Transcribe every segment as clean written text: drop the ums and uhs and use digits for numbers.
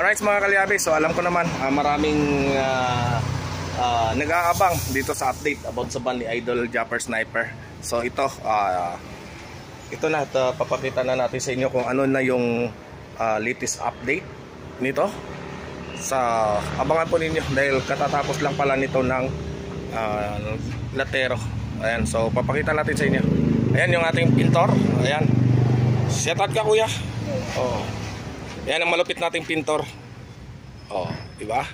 Alright mga kalyabe, so alam ko naman maraming nag-aabang dito sa update about sa van ni Idol Japper Sniper. So ito na, papakita na natin sa inyo kung ano na yung latest update nito. Sa abangan po ninyo dahil katatapos lang pala nito ng Latero. Ayan, so papakita natin sa inyo. Ayan yung ating pintor. Ayan, shout out ka kuya. Oh, yan ang malupit nating pintor. Oh, diba?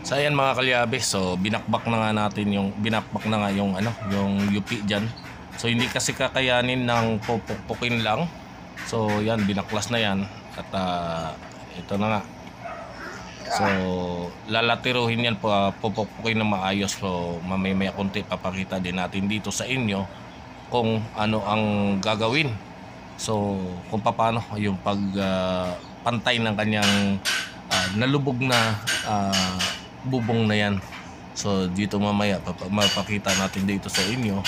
So ayan mga kalyabe, so binakbak na nga natin yung yung UP diyan. So hindi kasi kakayanin ng pupukpukin lang. So yan, binaklas na yan at ito na nga. So lalatiruhin yan po, pupukpukin na maayos. So mamaya konti papakita din natin dito sa inyo kung ano ang gagawin. So kung paano yung pagpantay ng kanyang nalubog na bubong na yan. So dito mamaya mapakita natin dito sa inyo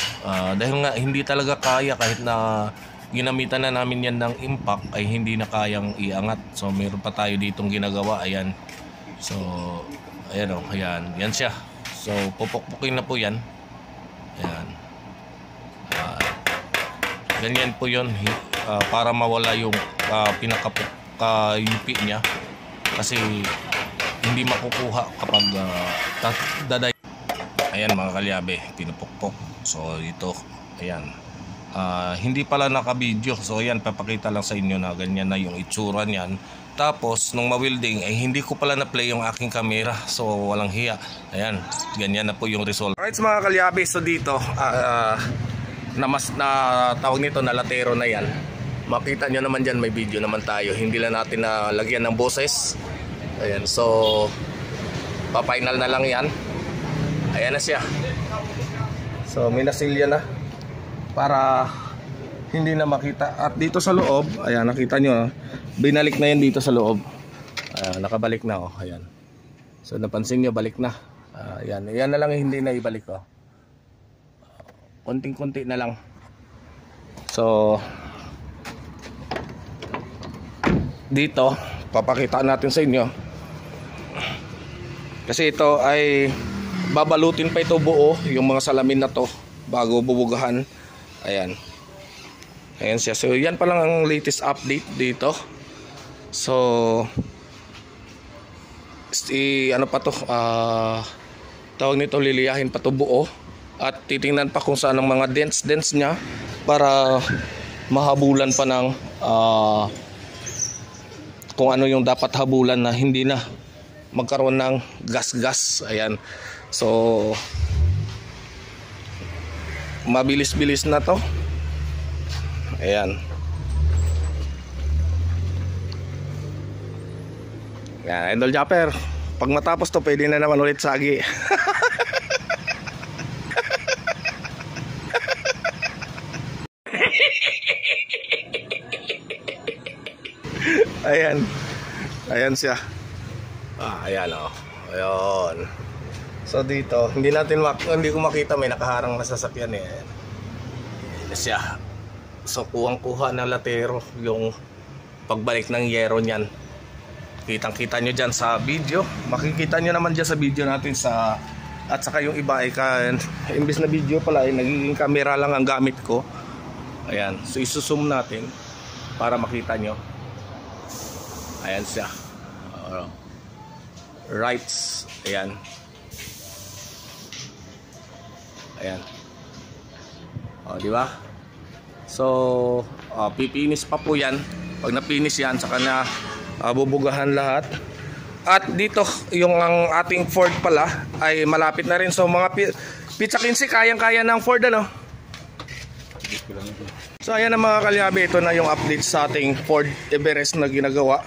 dahil nga hindi talaga kaya, kahit na ginamitan na namin yan ng impact ay hindi na kayang iangat. So mayroon pa tayo ditong ginagawa. Ayan, so ayan o, ayan, yan siya. So pupukpukin na po yan. Ayan, ganyan po yun, para mawala yung pinaka-UP niya, kasi hindi makukuha kapag daday. Ayan mga kalyabe, pinupukpok. So ito, ayan, hindi pala naka-video. So ayan, papakita lang sa inyo na ganyan na yung itsura niyan. Tapos nung ma-welding ay hindi ko pala na-play yung aking camera, so walang hiya. Ayan, ganyan na po yung result. Alright mga kalyabe, so dito na tawag nito na Latero na yan. Makita nyo naman dyan, may video naman tayo. Hindi lang natin na lagyan ng boses. Ayan, so pa-final na lang yan. Ayan na siya. So minasilya na para hindi na makita. At dito sa loob, ayan, nakita nyo, binalik na yan dito sa loob. Ayan, nakabalik na, oh. Ayan, so napansin nyo, balik na. Ayan, yan na lang hindi na ibalik, oh. Konting-konti na lang. So dito papakita natin sa inyo, kasi ito ay babalutin pa ito buo, yung mga salamin na to bago bubugahan. Ayan, ayan siya. So yan pa lang ang latest update dito. So ano pa to, tawag nito, liliyahin pa to buo at titingnan pa kung saan ang mga dents niya para mahabulan pa ng kung ano yung dapat habulan na hindi na magkaroon ng gas. Ayan, so mabilis-bilis na to. Ayan, yan, Idol Japper, pag matapos to pwede na naman ulit sagi. Ayan, ayan siya. Ayan o, ayun. So dito hindi ko makita, may nakaharang na sasakyan eh. Ayan siya. So kuhang-kuha ng Latero yung pagbalik ng yero niyan. Kitang-kita nyo dyan sa video. Makikita nyo naman dyan sa video natin at saka yung iba ay imbis na video pala ay nagiging camera lang ang gamit ko. Ayan, so isusum natin para makita nyo. Ayan siya. Rights. Ayan. Ayan. O, di ba? So, pipinis pa po yan. Pag napinis yan, saka na bubugahan lahat. At dito, yung ang ating Ford pala ay malapit na rin. So, mga pizza 15, kayang-kaya ng Ford, ano? So, ayan na mga kalyabe. Ito na yung update sa ating Ford Everest na ginagawa.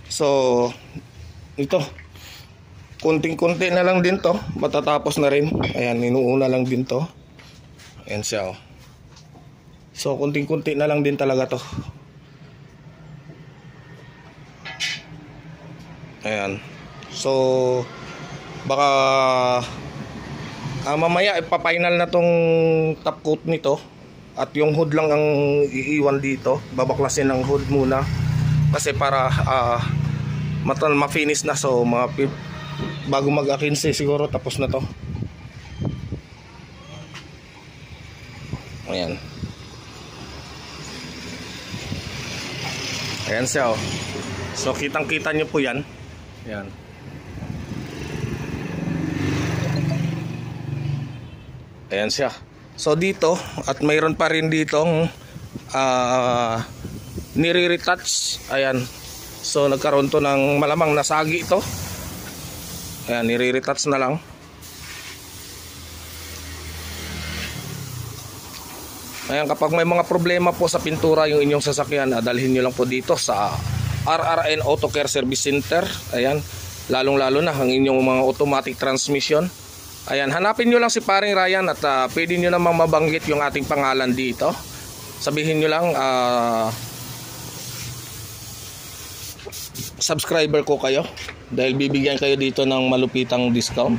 So ito, kunting-kunti na lang din to, matatapos na rin. Ayan, inuuna lang din to. Ayan siya, oh. So kunting-kunti na lang din talaga to. Ayan, so baka mamaya ipa-final na tong top coat nito. At yung hood lang ang iiwan dito. Babaklasin ng hood muna kasi para ma-finish na. So bago mag-15 siguro tapos na to. Ayan. Ayan siya oh. So kitang kita nyo po yan. Ayan. Ayan siya. So dito, at mayroon pa rin ditong nire-retouch. Ayan. So nagkaroon to ng malamang nasagi ito. Ayan, nire-retouch na lang. Ayan, kapag may mga problema po sa pintura yung inyong sasakyan, dalhin nyo lang po dito sa RRN Auto Care Service Center. Ayan, lalong-lalo na ang inyong mga automatic transmission. Ayan, hanapin nyo lang si Paring Ryan at pwede nyo namang mabanggit yung ating pangalan dito. Sabihin nyo lang, subscriber ko kayo dahil bibigyan kayo dito ng malupitang discount.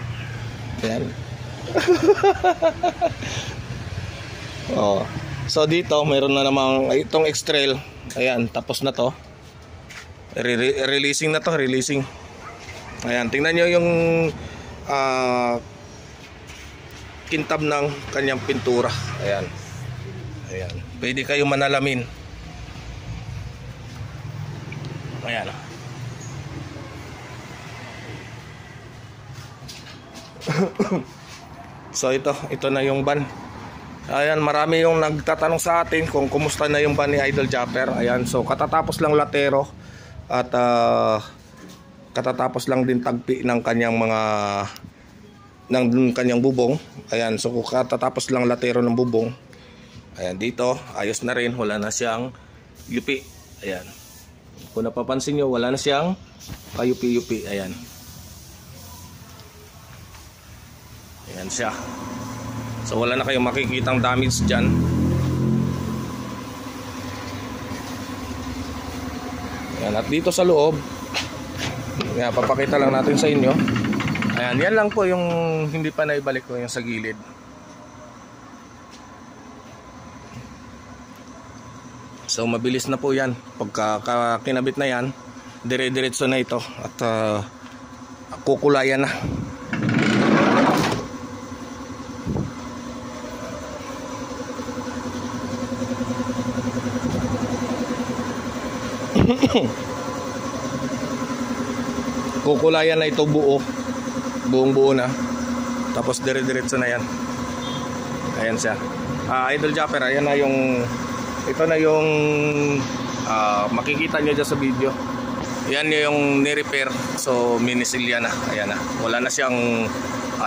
Ayan. Oh. So dito, mayroon na namang itong X-Trail. Ayan, tapos na to. Releasing na to, releasing. Ayan, tingnan nyo yung kintab ng kanyang pintura. Ayan. Ayan. Pwede kayo manalamin. Ayan. So ito na yung van. Ayan, marami yung nagtatanong sa atin kung kumusta na yung van ni Idol Japper. Ayan, so katatapos lang latero at katatapos lang din tagpi ng kanyang kanyang bubong. Ayan, so katatapos lang latero ng bubong. Ayan, dito ayos na rin, wala na siyang yupi. Ayan, kung napapansin nyo, wala na siyang yupi-yupi. Ayan. Ayan siya. So wala na kayong makikitang damage dyan. Ayan, at dito sa loob, ayan, papakita lang natin sa inyo. Ayan, yan lang po yung hindi pa naibalik ko, yung sa gilid. So mabilis na po yan. Pagka kinabit na yan, dire-diretso na ito at kukulayan na. Kukulayan na ito buong buo na. Tapos dire-diretso na yan. Ayan siya. Idol Japper, ayan na yung, ito na yung makikita nyo dyan sa video. Yan yung ni-repair. So minisilya na. Ayan na. Wala na siyang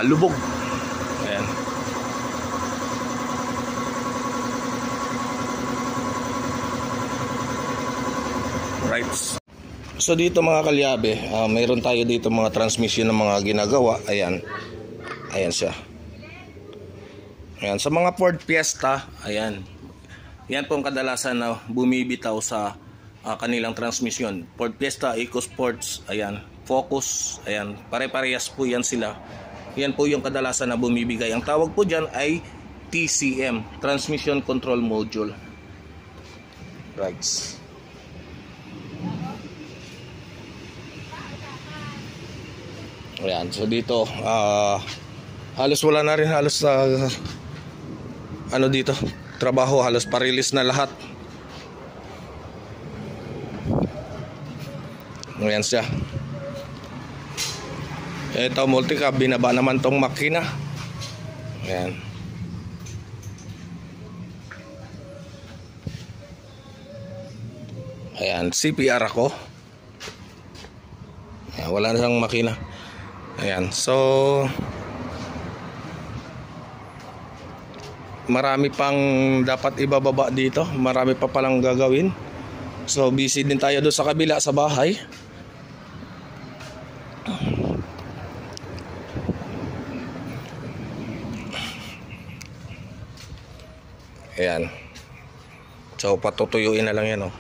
lubog. Ayan. Right. So dito mga kalyabe, mayroon tayo dito mga transmission ng mga ginagawa. Ayan. Ayan siya. Ayan, sa mga Ford Fiesta, ayan. Yan po ang kadalasan na bumibitaw sa kanilang transmission. Ford Fiesta, EcoSports, ayan, Focus, ayan. Pare-parehas po yan sila. Yan po yung kadalasan na bumibigay. Ang tawag po dyan ay TCM, Transmission Control Module. Right. Ayan, so dito halos wala na rin halos dito trabaho, halos pa-release na lahat. Ayan siya. Ito multicab, binaba naman tong makina. Ayan. Ayan, CPR ako. Ayan, wala na siyang makina. Ayan, so marami pang dapat ibababa dito. Marami pa palang gagawin. So busy din tayo doon sa kabila sa bahay. Ayan. So patutuyuin na lang yan oh.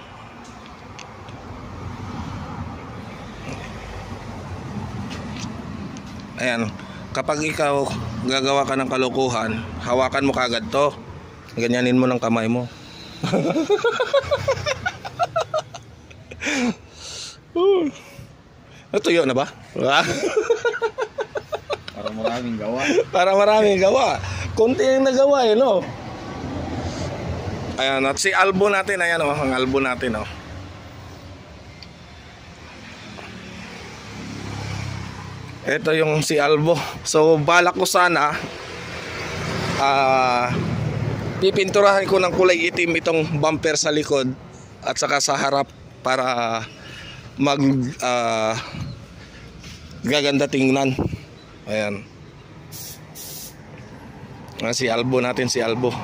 Ayan, kapag ikaw gagawa ka ng kalokohan, hawakan mo kagad to. Ganyanin mo ng kamay mo. Natuyo na ba? Para maraming gawa. Para maraming gawa. Kunti yung nagawa eh, no? Ayan, at si Albo natin, ayan oh, ang Albo natin oh. Ito yung si Albo. So balak ko sana pipinturahan ko ng kulay itim itong bumper sa likod at saka sa harap para mag gaganda tingnan. Ayan. Si Albo natin, si Albo.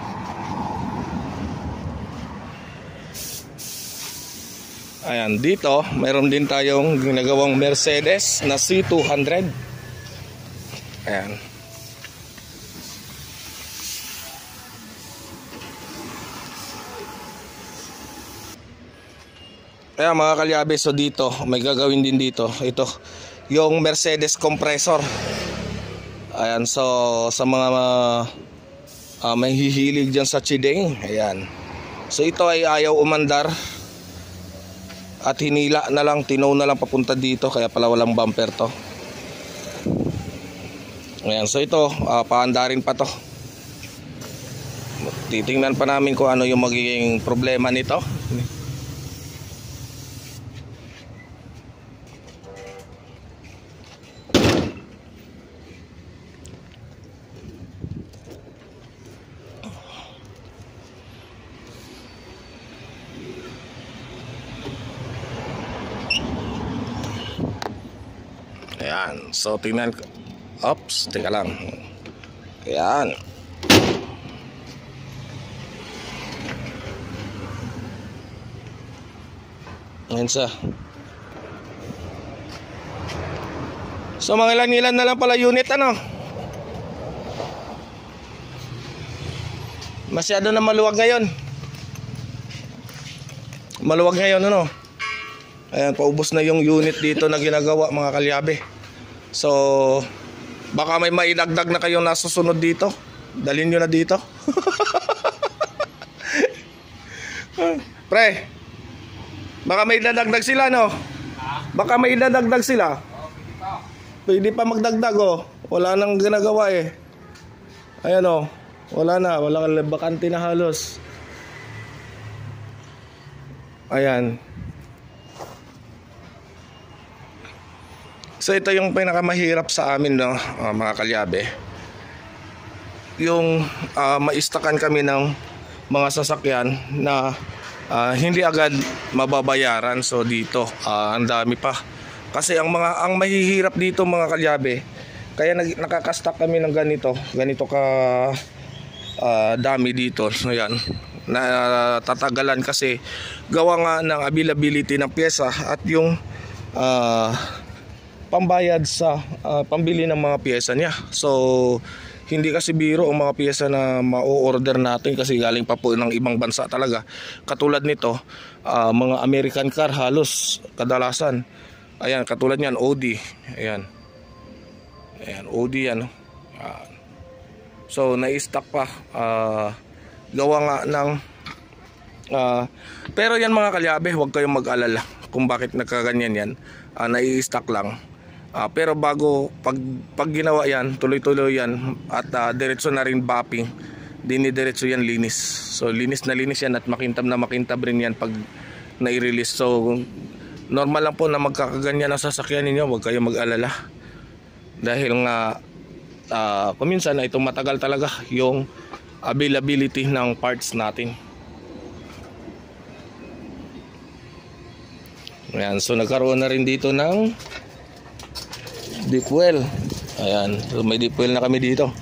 Ayan, dito mayroon din tayong ginagawang Mercedes na C200. Ayan. Ayan mga kalyabe, so dito may gagawin din dito. Ito yung Mercedes compressor. Ayan, so sa mga may hihilig dyan sa chideng, ayan. So ito ay ayaw umandar at hinila na lang, tinaw na lang papunta dito, kaya pala walang bumper to. Ayan, so ito paandarin pa to. Titingnan pa namin kung ano yung magiging problema nito. Ayan, so tingnan ko. Oops, teka lang. Ayan. Ayan siya. So mga ilan-ilan na lang pala unit, ano? Masyado na maluwag ngayon. Maluwag ngayon, ano? Ayan, paubos na yung unit dito na ginagawa mga kalyabe. So baka may maidagdag na kayong nasusunod dito. Dalhin nyo na dito. Pre, baka may dadagdag sila, no? Baka may dadagdag sila. Pwede pa magdagdag, oh. Wala nang ginagawa eh. Ayan, oh. Wala na, wala kang bakante na halos. Ayan. So ito yung pinakamahirap sa amin, no, mga kalyabe. Yung maistakan kami ng mga sasakyan na hindi agad mababayaran. So dito ang dami pa. Kasi ang mahihirap dito mga kalyabe, kaya nakaka-stack kami ng ganito ka dami dito. So yan, na tatagalan kasi gawa nga ng availability ng pyesa at yung pambayad sa pambili ng mga pyesa niya. So hindi kasi biro ang mga pyesa na ma-order natin kasi galing pa po ng ibang bansa talaga. Katulad nito, mga American car halos kadalasan. Ayan, katulad niyan Audi. Ayan. Ayan, Audi yan. So na-stock pa gawa nga ng pero yan mga kalyabe, huwag kayong mag-alala kung bakit nagkaganyan yan. Na-i-stock lang. Pero bago pag ginawa yan, tuloy-tuloy yan at diretso na rin bapping, dinidiretso yan linis. So linis na linis yan at makintab na makintab rin yan pag nai-release. So normal lang po na magkakaganyan ang sasakyan ninyo, huwag kayong mag-alala. Dahil nga kuminsan na itong matagal talaga yung availability ng parts natin. Ayan, so nagkaroon na rin dito ng deep well. Ayan, so may deep well na kami dito.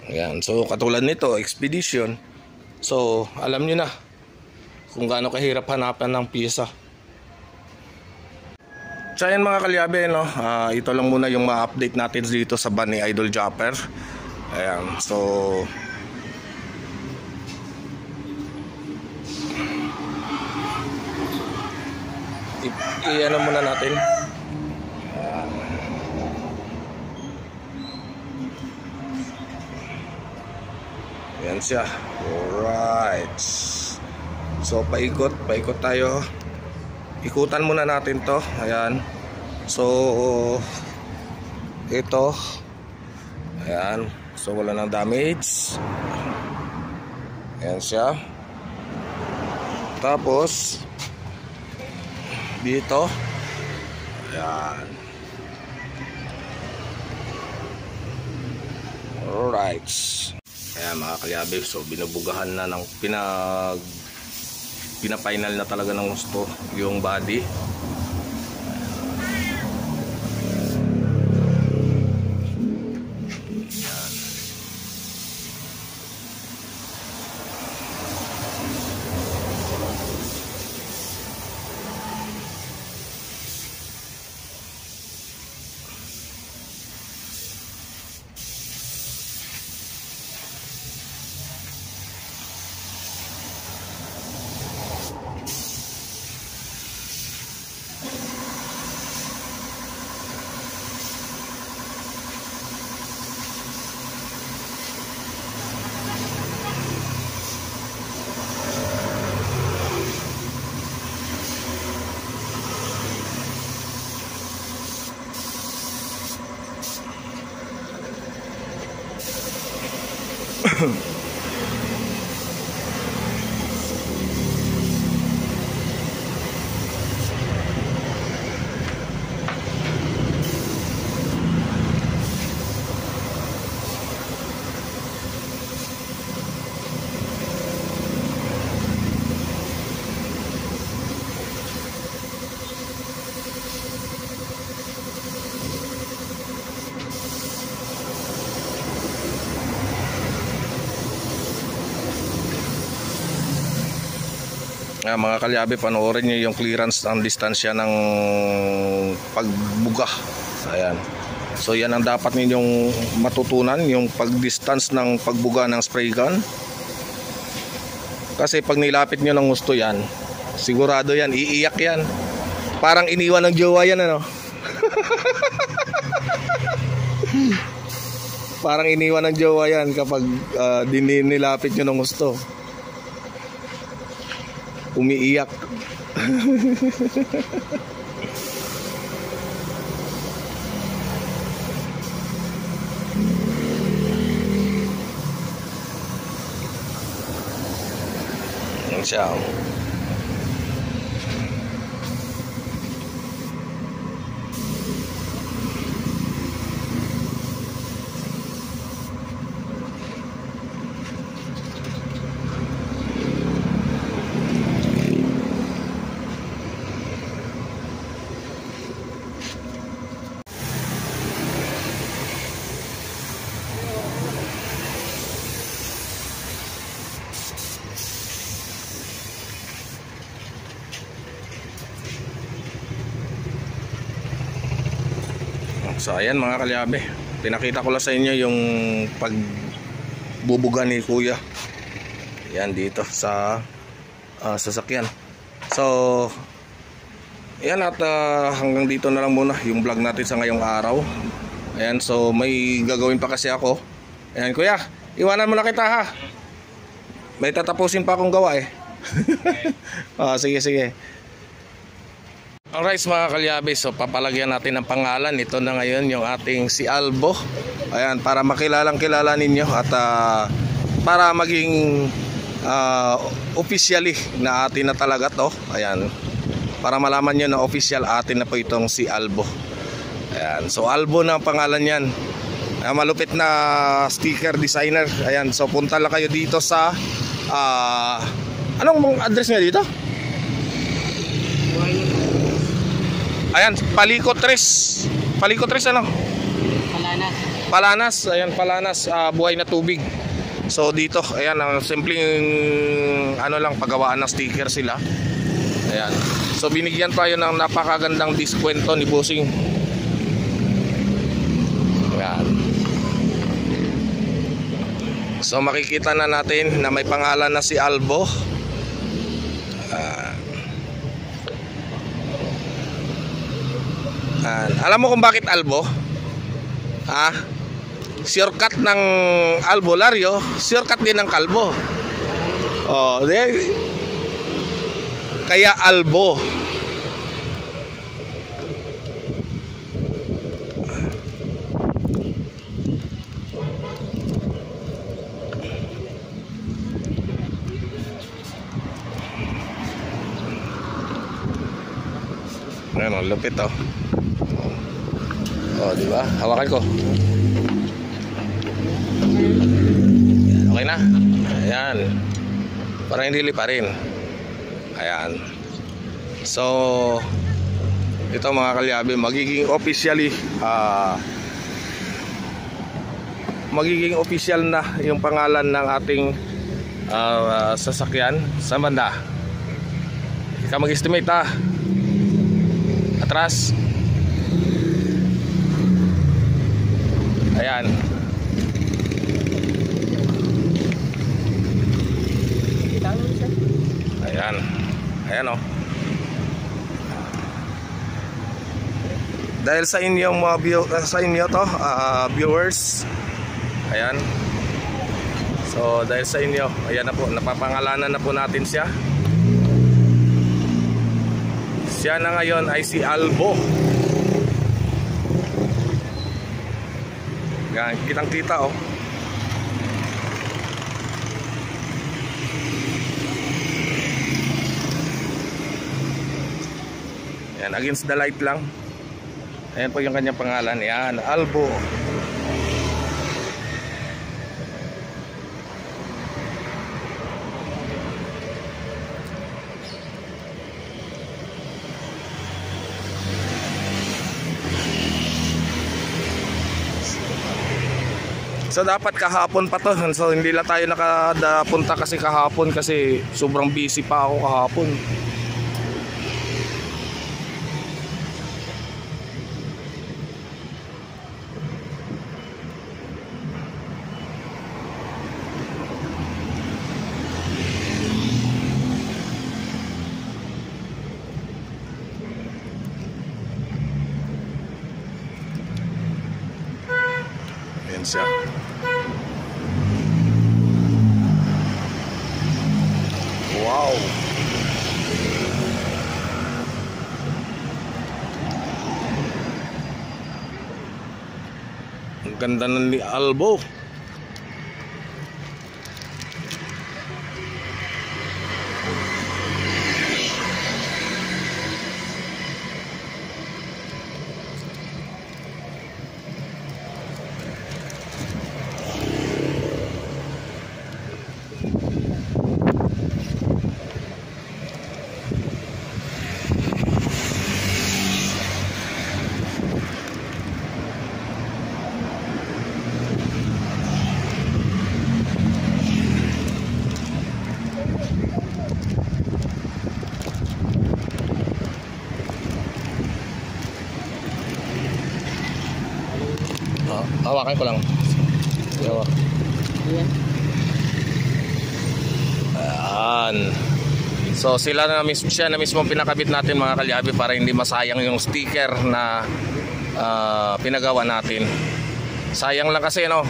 Ayan, so katulad nito, Expedition. So alam nyo na kung gaano kahirap hanapan ng pyesa. So ayan mga kalyabe, no? Ito lang muna yung ma-update natin dito sa van ni Idol Japper. Ayan, so i-ano muna natin. Ayan, Ayan siya. Alright. So paikot tayo. Ikutan muna natin to. Ayan. So ito. Ayan. So wala nang damage. Ayan siya. Tapos dito. Ayan. Alright. Ayan mga kalyabe. So binubugahan na ng pina-final na talaga ng gusto yung body. Mga kalyabe, panoorin nyo yung clearance ng distansya ng pagbuga. Ayan. So yan ang dapat ninyong matutunan, yung pag-distance ng pagbuga ng spray gun. Kasi pag nilapit nyo ng gusto yan, sigurado yan, iiyak yan. Parang iniwan ng jowa yan, ano? Parang iniwan ng jowa yan kapag nilapit nyo ng gusto. Umiiyak. Yan siya. So ayan mga kalyabe, pinakita ko lang sa inyo yung pagbubuga ni kuya. Ayan dito sa sasakyan. So ayan, at hanggang dito na lang muna yung vlog natin sa ngayong araw. Ayan, so may gagawin pa kasi ako. Ayan kuya, iwanan mo na kita ha. May tatapusin pa akong gawa eh. Sige. Alright mga kalyabe, so papalagyan natin ng pangalan. Ito na ngayon yung ating si Albo. Ayan, para kilala ninyo at para maging officially na atin na talaga to. Ayan, para malaman nyo na official atin na po itong si Albo. Ayan, so Albo na pangalan yan. Malupit na sticker designer. Ayan, so punta lang kayo dito sa anong address nga dito? Ayan, Paliko 3 ano? Palanas. Ayan, Palanas, buhay na tubig. So dito, ayan, simpleng ano lang, paggawaan ng sticker sila. Ayan. So binigyan tayo ng napakagandang diskwento ni Bossing. Ayan. So makikita na natin na may pangalan na si Albo. Alam mo kung bakit Albo? Ha? shortcut ng albularyo, shortcut din ng kalbo. Oh, kaya albo. Ayan, lupit oh. Oh, di ba? Hawakan ko. Okay na. Ayan. Para hindi liparin. Ayan. So, ito mga kalyabe, magiging official na yung pangalan ng ating sasakyan sa banda. Ikaw mag-estimate ha. Atras. Ayan. Ayan. Ayan o. Dahil sa inyong mga viewers. Ayan. So dahil sa inyo, ayan na po, napapangalanan na po natin siya. Siya na ngayon ay si Albo. Yan, kitang-kita oh. Yan, against the light lang. Ayan po yung kanyang pangalan. Yan, Albo. So dapat kahapon pa to. So hindi lang tayo nakadapunta kasi kahapon kasi sobrang busy pa ako kahapon. Ayan siya. Wow. Ang ganda ng ni Albo. Hawakan ko lang. Hawak. Ayan. So siya na mismo pinakabit natin mga kalyabe para hindi masayang yung sticker na pinagawa natin. Sayang lang kasi no.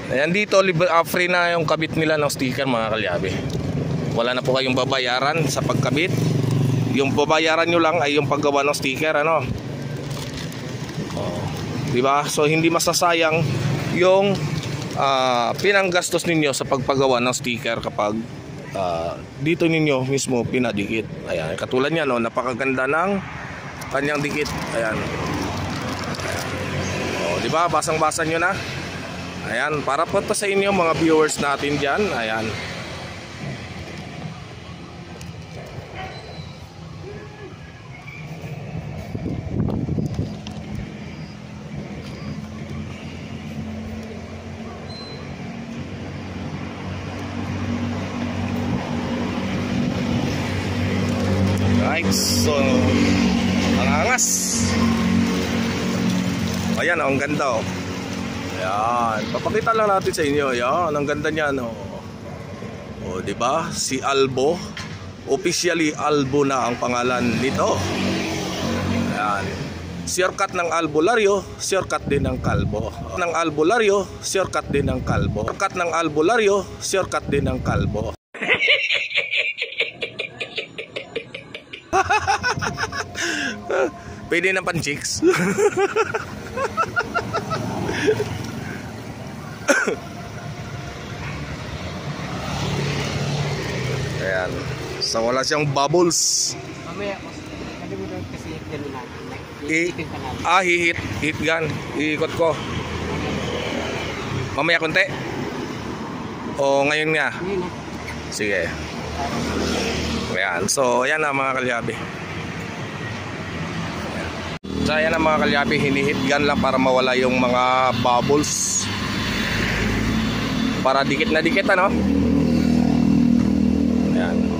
Ayan dito free na yung kabit nila ng sticker mga kalyabe. Wala na po kayong babayaran sa pagkabit. Yung babayaran nyo lang ay yung paggawa ng sticker ano. Diba? So hindi masasayang yung pinanggastos ninyo sa pagpagawa ng sticker kapag dito ninyo mismo pinadikit. Ayan, katulad niya no, napakaganda ng kanyang dikit. Ayan. Ayan. Oh, diba? Basang-basa nyo na. Ayan, para po to sa inyo mga viewers natin diyan. Ayan. Right, so ang angas. Ayan, ang ganda oh. Ayan, papakita lang natin sa inyo. Ayan, ang ganda niyan oh. Oh, di ba? Si Albo. Officially Albo na ang pangalan nito. Ayan. shortcut ng albularyo, shortcut din ng kalbo. Ng albularyo, shortcut din ng kalbo. Shortcut ng albularyo, shortcut din ng kalbo. Pwede na pan chicks. Ayan. So wala siyang bubbles. Mamaya, kasi mo doon kasi gano'n natin. Iitin pa natin. Hit gun. Iikot ko. Mamaya konti. O ngayon nga. Ngayon na. Sige. Ayan. So ayan na mga kalyabi. So ayan na mga kalyabi. Hinihit gun lang para mawala yung mga bubbles. Para dikit na dikit ano. Ayan.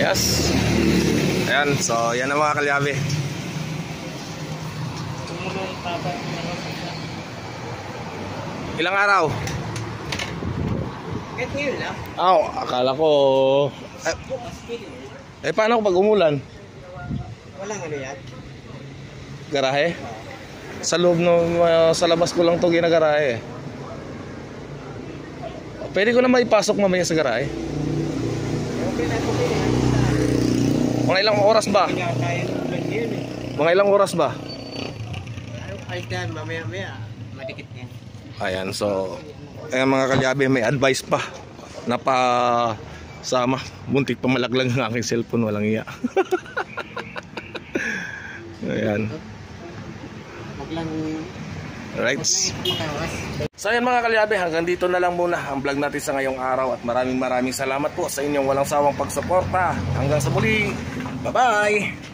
Yes. Ayan, so yan ang mga kalyabe. Ilang araw? Kahit ngayon lang. Akala ko paano pag umulan? Walang ano yan. Garahe? Sa loob sa labas ko lang to ginagarahe. Pwede ko na maipasok mamaya sa garahe. Okay na. Mga ilang oras ba? Mga ilang oras ba? Ay dan, mamaya madikit yan. Ayan, so ayan mga kalyabe, may advice pa na pa sama. Buntik pa malaglag ng aking cellphone, walang iya. Ayan. Right. So ayan mga kalyabe, hanggang dito na lang muna ang vlog natin sa ngayong araw. At maraming salamat po sa inyong walang sawang pagsuporta. Hanggang sa muli, bye bye.